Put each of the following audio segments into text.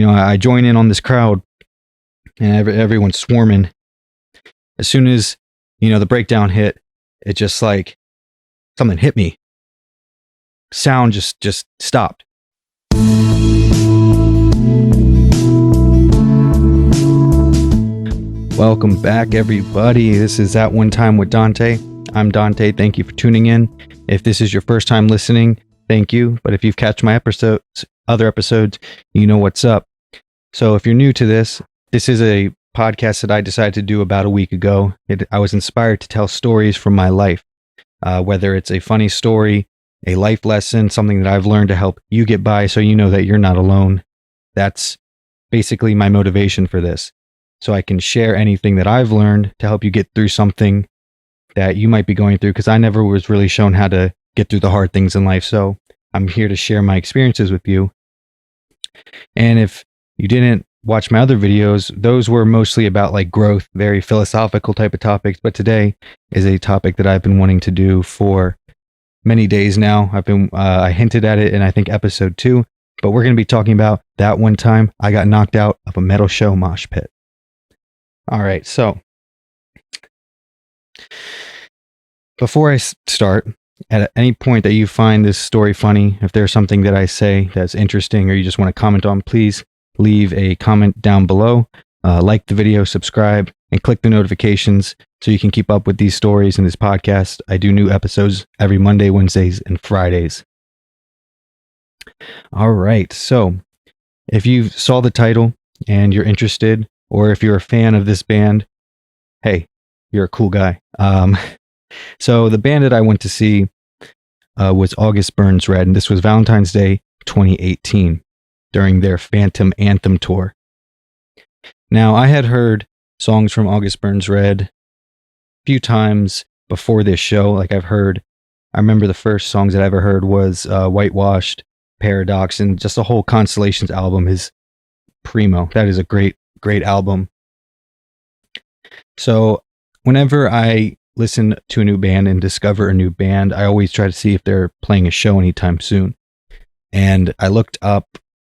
I join in on this crowd, and everyone's swarming. As soon as, the breakdown hit, it just like something hit me. Sound just stopped. Welcome back, everybody. This is At One Time with Dante. I'm Dante. Thank you for tuning in. If this is your first time listening, thank you. But if you've catched my other episodes, you know what's up. So if you're new to this is a podcast that I decided to do about a week ago. I was inspired to tell stories from my life, whether it's a funny story, a life lesson, something that I've learned to help you get by so you know that you're not alone. That's basically my motivation for this. So I can share anything that I've learned to help you get through something that you might be going through, because I never was really shown how to get through the hard things in life. So I'm here to share my experiences with you. And if you didn't watch my other videos, those were mostly about like growth, very philosophical type of topics. But today is a topic that I've been wanting to do for many days now. I hinted at it in, I think, episode 2, but we're going to be talking about that one time I got knocked out of a metal show mosh pit. All right. So before I start, at any point that you find this story funny, if there's something that I say that's interesting or you just want to comment on, please leave a comment down below, like the video, subscribe, and click the notifications so you can keep up with these stories in this podcast. I do new episodes every Monday, Wednesdays, and Fridays. All right. So if you saw the title and you're interested, or if you're a fan of this band, hey, you're a cool guy. So the band that I went to see was August Burns Red, and this was Valentine's Day 2018 during their Phantom Anthem tour. Now, I had heard songs from August Burns Red a few times before this show. I remember the first songs that I ever heard was Whitewashed, Paradox, and just the whole Constellations album is primo. That is a great album. So whenever I listen to a new band and discover a new band, I always try to see if they're playing a show anytime soon. And I looked up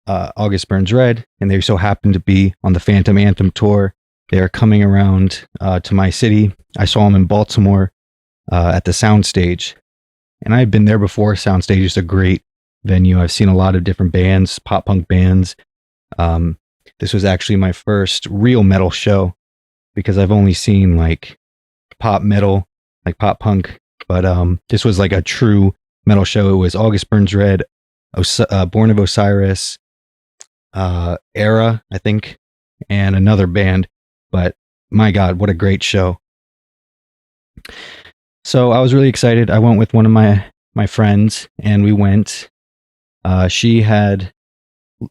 August Burns Red, and they so happened to be on the Phantom Anthem tour. They are coming around to my city. I saw them in Baltimore at the Soundstage, and I've been there before. Soundstage is a great venue. I've seen a lot of different bands, pop punk bands. This was actually my first real metal show, because I've only seen like pop metal, like pop punk, but this was like a true metal show. It was August Burns Red, Born of Osiris, Era, I think, and another band. But my God, what a great show. So I was really excited. I went with one of my friends, and we went.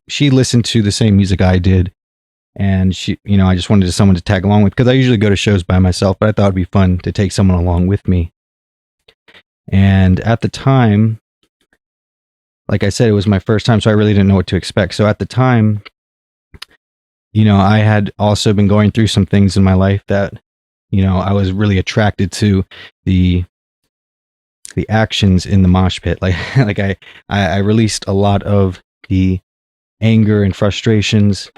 She listened to the same music I did, and I just wanted someone to tag along with, because I usually go to shows by myself, but I thought it'd be fun to take someone along with me. And at the time, like I said, it was my first time, so I really didn't know what to expect. So at the time, I had also been going through some things in my life that, I was really attracted to the actions in the mosh pit. I released a lot of the anger and frustrations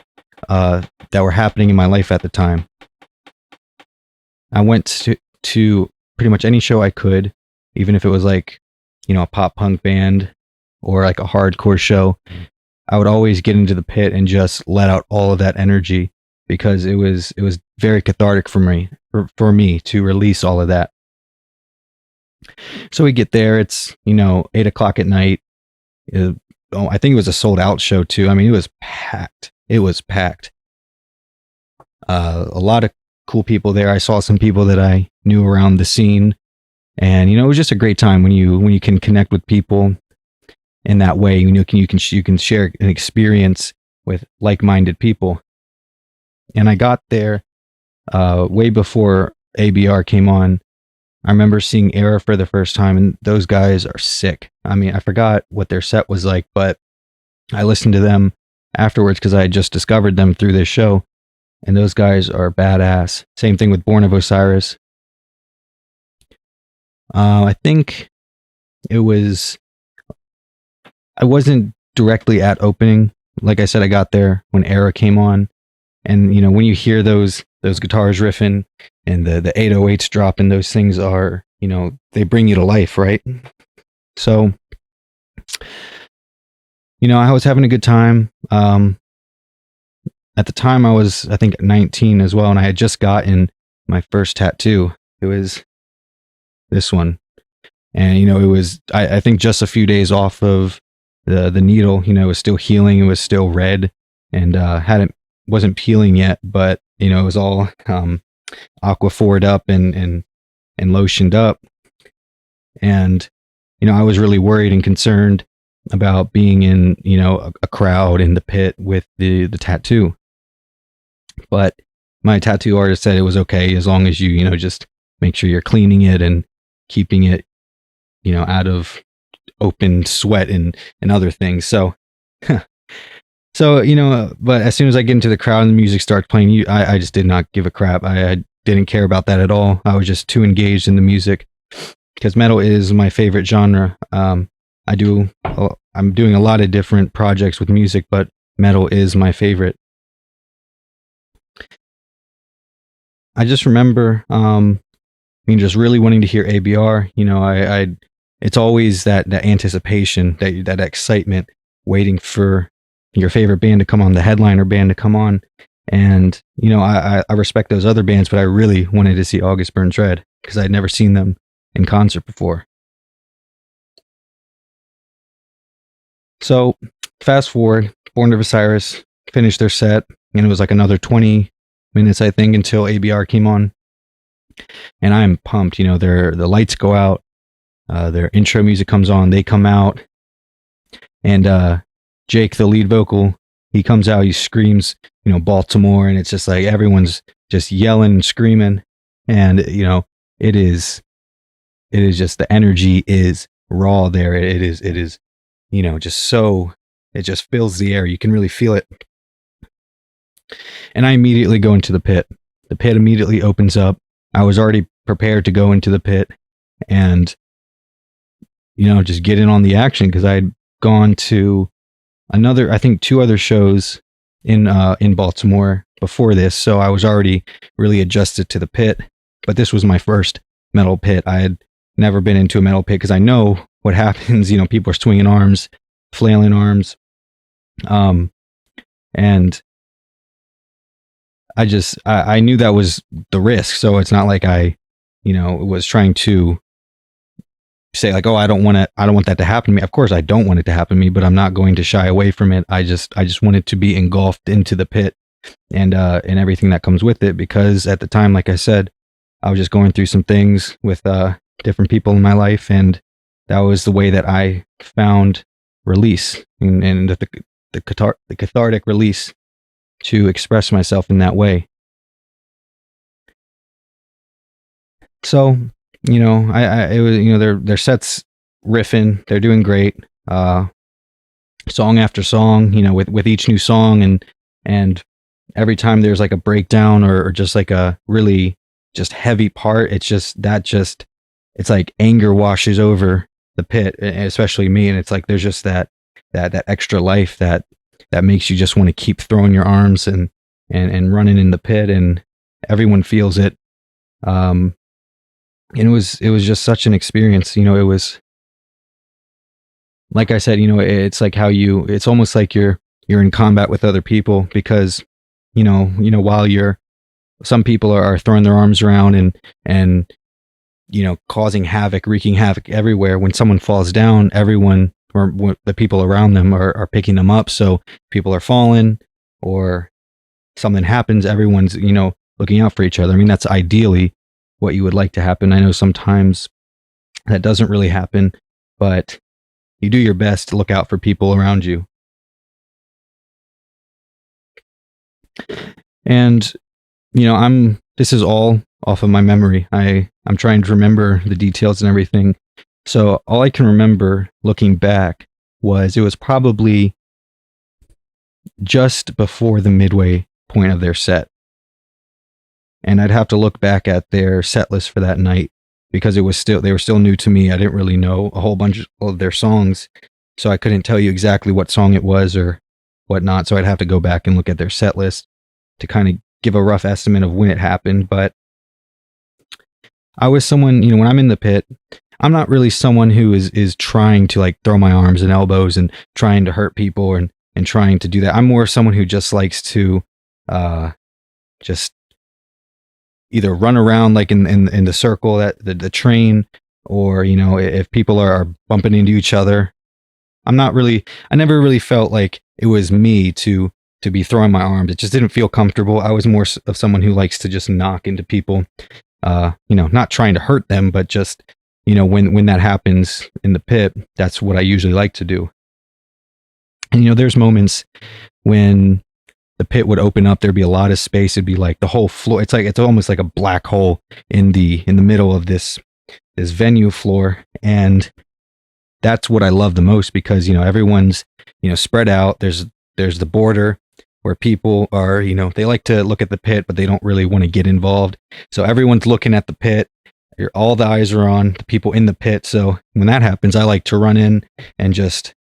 that were happening in my life at the time. I went to pretty much any show I could, even if it was like, a pop punk band or like a hardcore show. I would always get into the pit and just let out all of that energy, because it was very cathartic for me to release all of that. So we get there, it's 8:00 at night. I think it was a sold out show too. I mean, it was packed. A lot of cool people there. I saw some people that I knew around the scene, and it was just a great time when you can connect with people in that way. You can share an experience with like-minded people. And I got there way before ABR came on. I remember seeing Era for the first time, and those guys are sick. I mean, I forgot what their set was like, but I listened to them afterwards because I had just discovered them through this show, and those guys are badass. Same thing with Born of Osiris. I think I wasn't directly at opening like I said, I got there when Era came on, and when you hear those guitars riffing and the 808s dropping, those things are, they bring you to life, right? So, I was having a good time. At the time, I was, I think, 19 as well, and I had just gotten my first tattoo. It was this one, and it was, I think, just a few days off of the needle. It was still healing. It was still red, and hadn't wasn't peeling yet, but it was all aquaphor up and lotioned up, and I was really worried and concerned about being in a crowd in the pit with the tattoo. But my tattoo artist said it was okay as long as you just make sure you're cleaning it and keeping it out of open sweat and other things. So so but as soon as I get into the crowd and the music starts playing, I just did not give a crap. I didn't care about that at all. I was just too engaged in the music, because metal is my favorite genre. I'm doing a lot of different projects with music, but metal is my favorite. I just remember, just really wanting to hear ABR. It's always that anticipation, that excitement, waiting for your favorite band to come on, the headliner band to come on. And, I respect those other bands, but I really wanted to see August Burns Red because I'd never seen them in concert before. So fast forward, Born of Osiris finished their set, and it was like another 20 minutes, I think, until ABR came on. And I'm pumped. The lights go out, their intro music comes on, they come out, and Jake, the lead vocal, he comes out, he screams, Baltimore, and it's just like everyone's just yelling and screaming, and it is just, the energy is raw there. It is just so, it just fills the air. You can really feel it. And I immediately go into the pit. The pit immediately opens up. I was already prepared to go into the pit and just get in on the action, because I had gone to I think 2 other shows in Baltimore before this, so I was already really adjusted to the pit. But this was my first metal pit. I had never been into a metal pit because I know what happens. People are swinging arms, flailing arms, and I knew that was the risk. So it's not like I was trying to say like, oh, I don't want that to happen to me. Of course I don't want it to happen to me, but I'm not going to shy away from it. I just wanted to be engulfed into the pit and everything that comes with it, because at the time, like I said, I was just going through some things with different people in my life, and that was the way that I found release and the cathartic release to express myself in that way. So it was, their sets riffing, they're doing great, song after song, with each new song, and every time there's like a breakdown or just like a really just heavy part, it's like anger washes over the pit, especially me, and it's like there's just that extra life that makes you just want to keep throwing your arms and running in the pit, and everyone feels it. And it was just such an experience. It was, like I said, it's like it's almost like you're in combat with other people, because while some people are throwing their arms around and causing havoc, wreaking havoc everywhere. When someone falls down, everyone, or the people around them, are picking them up. So people are falling or something happens, everyone's looking out for each other. I mean, that's ideally what you would like to happen. I know sometimes that doesn't really happen, but you do your best to look out for people around you. And this is all off of my memory. I'm trying to remember the details and everything. So all I can remember looking back was it was probably just before the midway point of their set. And I'd have to look back at their set list for that night, because they were still new to me. I didn't really know a whole bunch of their songs, so I couldn't tell you exactly what song it was or whatnot. So I'd have to go back and look at their set list to kind of give a rough estimate of when it happened. But I was someone, when I'm in the pit, I'm not really someone who is trying to like throw my arms and elbows and trying to hurt people and trying to do that. I'm more someone who just likes to just either run around like in the circle, that the train, or if people are bumping into each other. I never really felt like it was me to be throwing my arms. It just didn't feel comfortable. I was more of someone who likes to just knock into people, not trying to hurt them, but just, when that happens in the pit, that's what I usually like to do. And, there's moments when the pit would open up, there'd be a lot of space. It'd be like the whole floor. It's almost like a black hole in the middle of this venue floor. And that's what I love the most, because, everyone's, spread out. There's the border where people are, they like to look at the pit, but they don't really want to get involved. So everyone's looking at the pit. All the eyes are on the people in the pit. So when that happens, I like to run in and just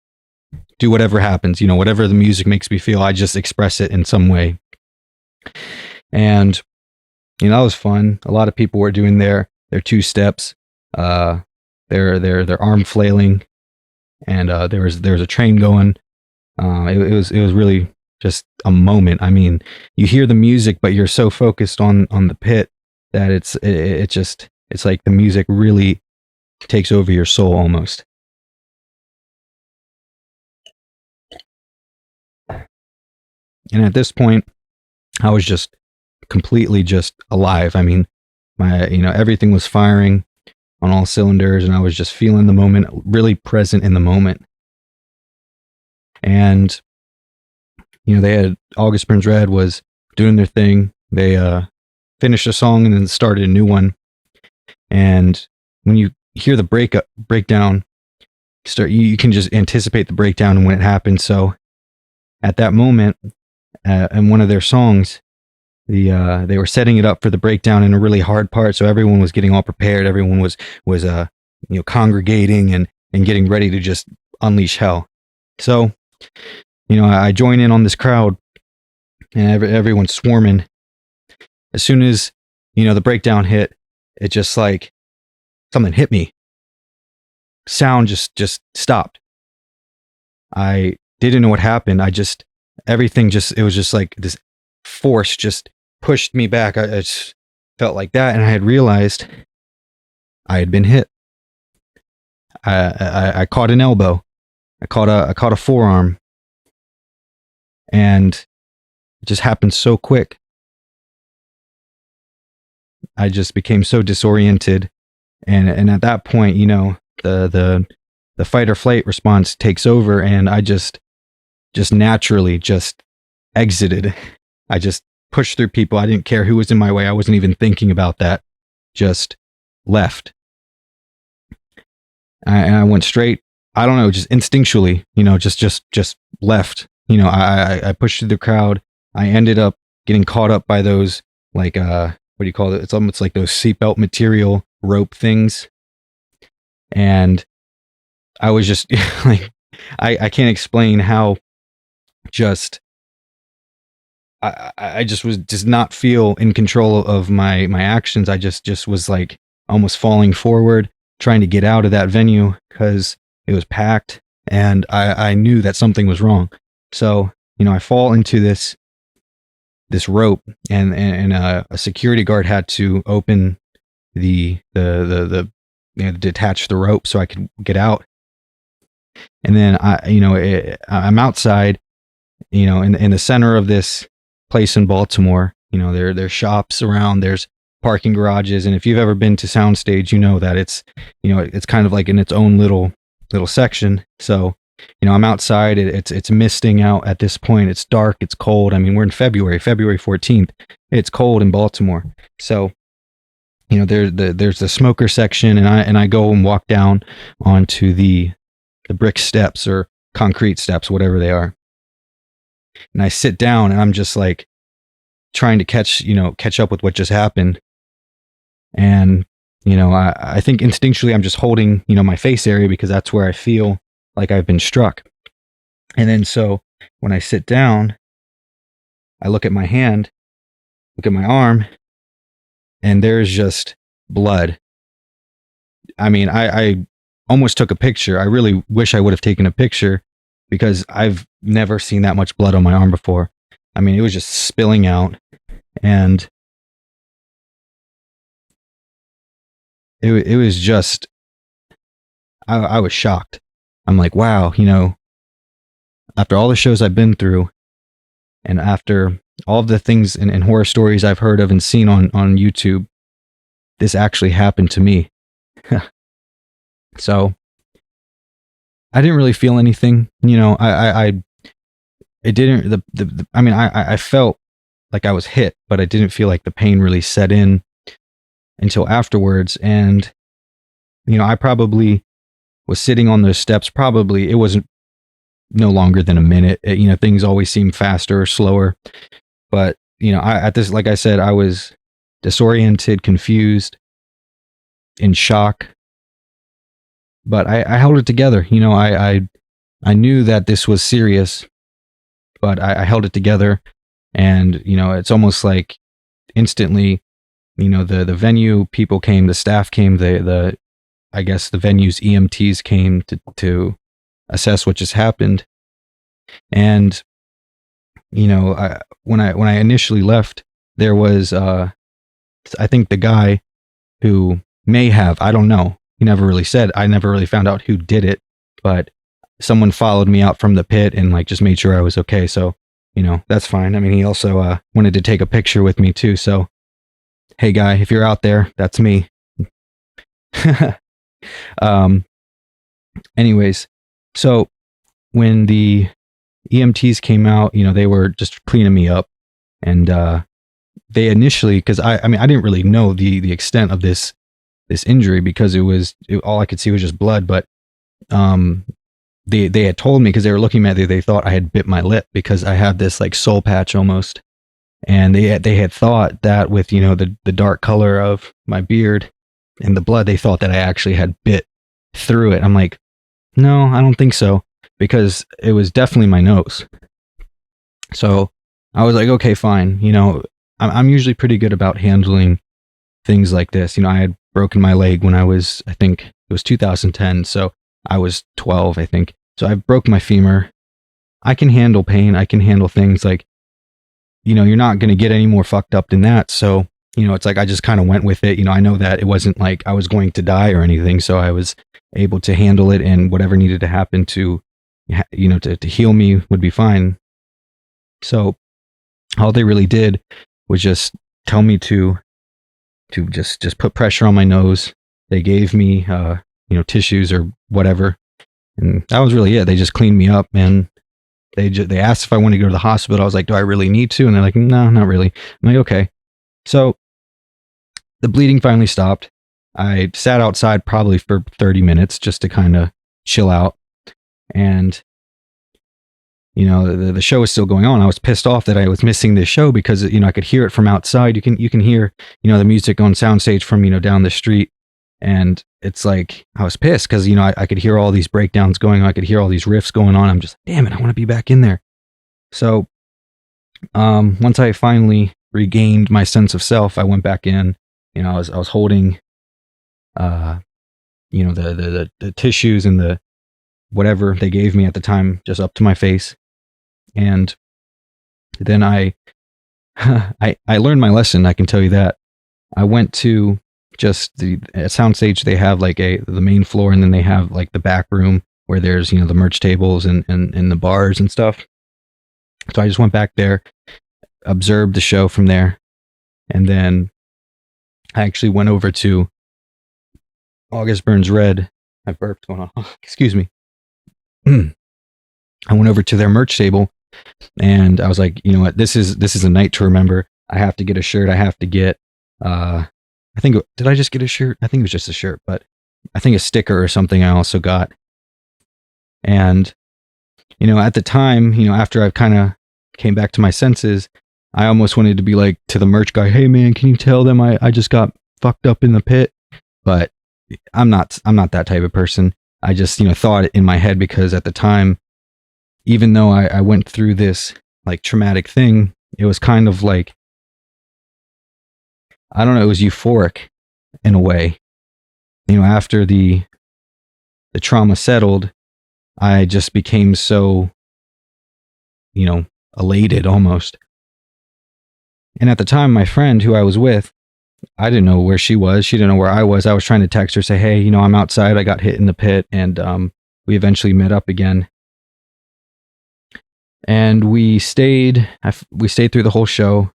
do whatever happens, whatever the music makes me feel, I just express it in some way. And, that was fun. A lot of people were doing their two steps, their arm flailing, and there was a train going. It was really just a moment. I mean, you hear the music, but you're so focused on the pit that it's like the music really takes over your soul almost. And at this point, I was just completely just alive. I mean, everything was firing on all cylinders, and I was just feeling the moment, really present in the moment. And, they had August Burns Red was doing their thing. They finished a song and then started a new one. And when you hear the breakdown, you can just anticipate the breakdown and when it happens. So at that moment, in one of their songs, they were setting it up for the breakdown in a really hard part. So everyone was getting all prepared. Everyone was congregating and getting ready to just unleash hell. So, I join in on this crowd, and everyone's swarming. As soon as, the breakdown hit, it just like something hit me. Sound just stopped. I didn't know what happened. Everything it was just like this force just pushed me back. I just felt like that. And I had realized I had been hit. I caught an elbow. I caught a forearm. And it just happened so quick. I just became so disoriented. And at that point, the fight or flight response takes over, and I just naturally just exited. I just pushed through people. I didn't care who was in my way. I wasn't even thinking about that. Just left. And I went straight. I don't know, just instinctually, just left. I pushed through the crowd. I ended up getting caught up by those, like, what do you call it? It's almost like those seatbelt material rope things. And I was just like, I can't explain how I just did not feel in control of my actions. I just was like almost falling forward, trying to get out of that venue because it was packed, and I knew that something was wrong. So, I fall into this rope, and a security guard had to open the detach the rope so I could get out. And then I'm outside, in the center of this place in Baltimore. There's shops around, there's parking garages, and if you've ever been to Soundstage, that it's kind of like in its own little section. So, I'm outside. It's misting out at this point. It's dark. It's cold. I mean, we're in February 14th. It's cold in Baltimore. So, there's the smoker section, and I go and walk down onto the brick steps or concrete steps, whatever they are. And I sit down, and I'm just like trying to catch up with what just happened. And, I think instinctually I'm just holding, my face area because that's where I feel like I've been struck. And then so when I sit down, I look at my hand, look at my arm, and there's just blood. I mean, I almost took a picture. I really wish I would have taken a picture because I've never seen that much blood on my arm before. I mean, it was just spilling out, and it was just, I was shocked. I'm like, wow, after all the shows I've been through, and after all of the things and horror stories I've heard of and seen on YouTube, this actually happened to me. So I didn't really feel anything. It didn't, I mean, I felt like I was hit, but I didn't feel like the pain really set in until afterwards. And, I probably was sitting on those steps. Probably it wasn't no longer than a minute. Things always seem faster or slower. But, like I said, I was disoriented, confused, in shock. But I held it together. I knew that this was serious, but I held it together. And, it's almost like instantly, the venue people came, the staff came, I guess the venue's EMTs came to assess what just happened. And, when I initially left, there was, I think the guy who may have, I don't know. He never really said. I never really found out who did it, but someone followed me out from the pit and like just made sure I was okay. So, that's fine. I mean, he also wanted to take a picture with me too. So, hey guy, if you're out there, that's me. Anyways, so when the EMTs came out, they were just cleaning me up, and they initially, because I didn't really know the extent of this injury because all I could see was just blood, but they had told me, because they were looking at it, they thought I had bit my lip because I had this like soul patch almost, and they had thought that with the dark color of my beard and the blood, they thought that I actually had bit through it. I'm like, no, I don't think so, because it was definitely my nose. So I was like, okay, fine. I'm usually pretty good about handling things like this. I had broken my leg when I think it was 2010. So I was 12, I think. So I broke my femur. I can handle pain. I can handle things like, you're not going to get any more fucked up than that. So, it's like I just kind of went with it. I know that it wasn't like I was going to die or anything. So I was able to handle it, and whatever needed to happen to heal me would be fine. So all they really did was just tell me to just put pressure on my nose. They gave me, tissues or whatever. And that was really it. They just cleaned me up, and they asked if I wanted to go to the hospital. I was like, do I really need to? And they're like, no, not really. I'm like, okay. So the bleeding finally stopped. I sat outside probably for 30 minutes just to kind of chill out. And, the show was still going on. I was pissed off that I was missing this show because, I could hear it from outside. You can hear, the music on soundstage from, down the street. And it's like, I was pissed because, I could hear all these breakdowns going on. I could hear all these riffs going on. I'm just, damn it, I want to be back in there. So, once I finally regained my sense of self, I went back in. I was holding, the tissues and the whatever they gave me at the time just up to my face. And then I learned my lesson. I can tell you that. I went to just at soundstage. They have like the main floor, and then they have like the back room where there's the merch tables and the bars and stuff. So I just went back there, observed the show from there, and then I actually went over to August Burns Red. I burped going on. Excuse me. I went over to their merch table, and I was like, you know what, this is a night to remember. I have to get a shirt. I have to get, I think, did I just get a shirt? I think it was just a shirt, but I think a sticker or something I also got. And, at the time, after I kind of came back to my senses, I almost wanted to be like to the merch guy, hey man, can you tell them I just got fucked up in the pit? But I'm not that type of person. I just, thought it in my head because at the time, even though I went through this like traumatic thing, it was kind of like, I don't know, it was euphoric in a way. You know, after the trauma settled, I just became so, you know, elated almost. And at the time, my friend who I was with, I didn't know where she was. She didn't know where I was. I was trying to text her, say, hey, you know, I'm outside. I got hit in the pit. And we eventually met up again. And we stayed through the whole show.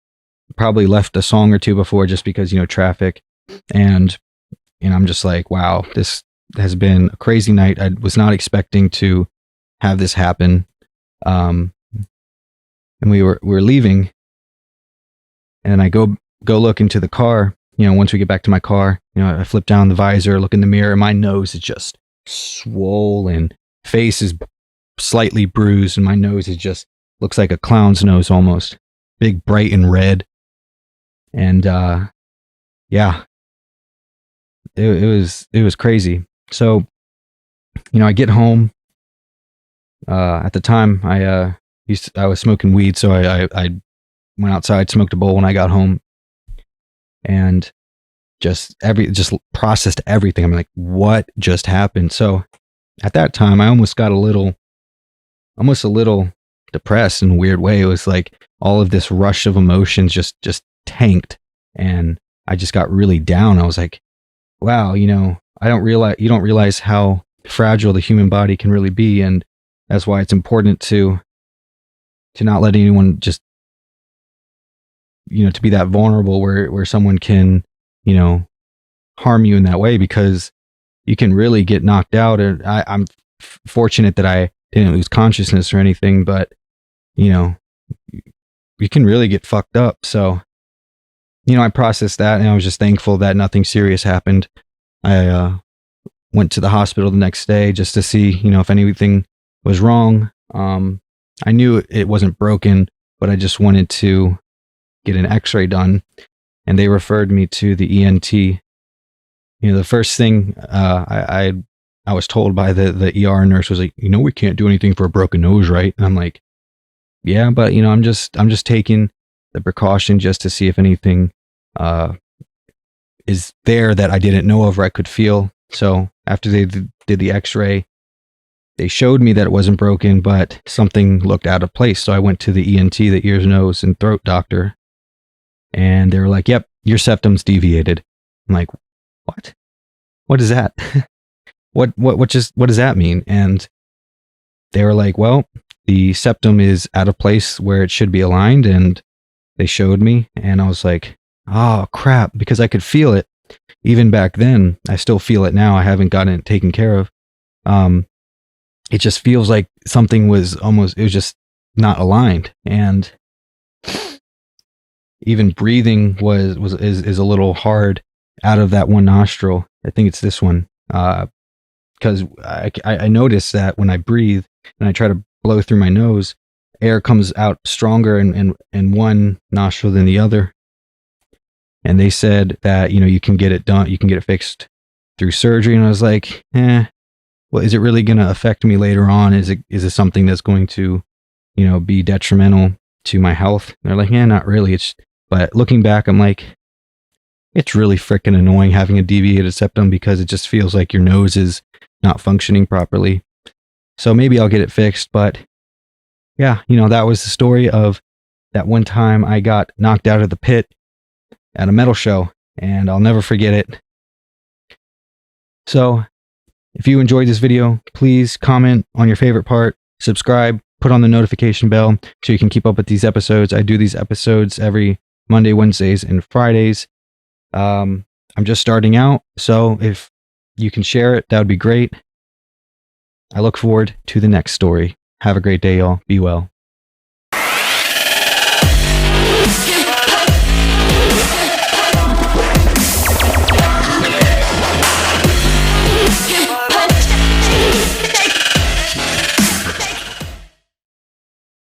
Probably left a song or two before just because, you know, traffic. And, you know, I'm just like, wow, this has been a crazy night. I was not expecting to have this happen. And we were leaving. And I go look into the car. You know, once we get back to my car, you know, I flip down the visor, look in the mirror. My nose is just swollen. Face is slightly bruised, and my nose is just looks like a clown's nose almost. Big, bright, and red. And yeah, it was crazy. So, you know, I get home. At the time, I was smoking weed, so I went outside, smoked a bowl when I got home, and just processed everything. I'm like, what just happened? So at that time, I almost got a little depressed in a weird way. It was like all of this rush of emotions just tanked, and I just got really down. I was like, wow, you know, you don't realize how fragile the human body can really be, and that's why it's important to not let anyone just, you know, to be that vulnerable where someone can, you know, harm you in that way, because you can really get knocked out. And I'm fortunate that I didn't lose consciousness or anything, but, you know, you can really get fucked up. So, you know, I processed that, and I was just thankful that nothing serious happened. I went to the hospital the next day just to see, you know, if anything was wrong. I knew it wasn't broken, but I just wanted to get an x-ray done, and they referred me to the ENT. You know, the first thing I was told by the ER nurse was like, you know, we can't do anything for a broken nose, right? And I'm like, yeah, but, you know, I'm just taking the precaution just to see if anything is there that I didn't know of or I could feel. So after they did the x-ray, they showed me that it wasn't broken, but something looked out of place. So I went to the ENT, the ears, nose, and throat doctor, and they were like, yep, your septum's deviated. I'm like, what? What is that? What does that mean? And they were like, well, the septum is out of place where it should be aligned. And they showed me, and I was like, oh crap, because I could feel it even back then. I still feel it now. I haven't gotten it taken care of. It just feels like something was it was just not aligned. And even breathing is a little hard out of that one nostril. I think it's this one. Because I noticed that when I breathe and I try to blow through my nose, air comes out stronger in one nostril than the other. And they said that, you know, you can get it done, you can get it fixed through surgery. And I was like, well, is it really going to affect me later on? Is it something that's going to, you know, be detrimental to my health? And they're like, yeah, not really. But looking back, I'm like, it's really freaking annoying having a deviated septum, because it just feels like your nose is not functioning properly. So maybe I'll get it fixed. But yeah, you know, that was the story of that one time I got knocked out of the pit at a metal show, and I'll never forget it. So if you enjoyed this video, please comment on your favorite part, subscribe, put on the notification bell so you can keep up with these episodes. I do these episodes every Monday, Wednesdays, and Fridays. I'm just starting out, so if you can share it, that would be great. I look forward to the next story. Have a great day, y'all. Be well.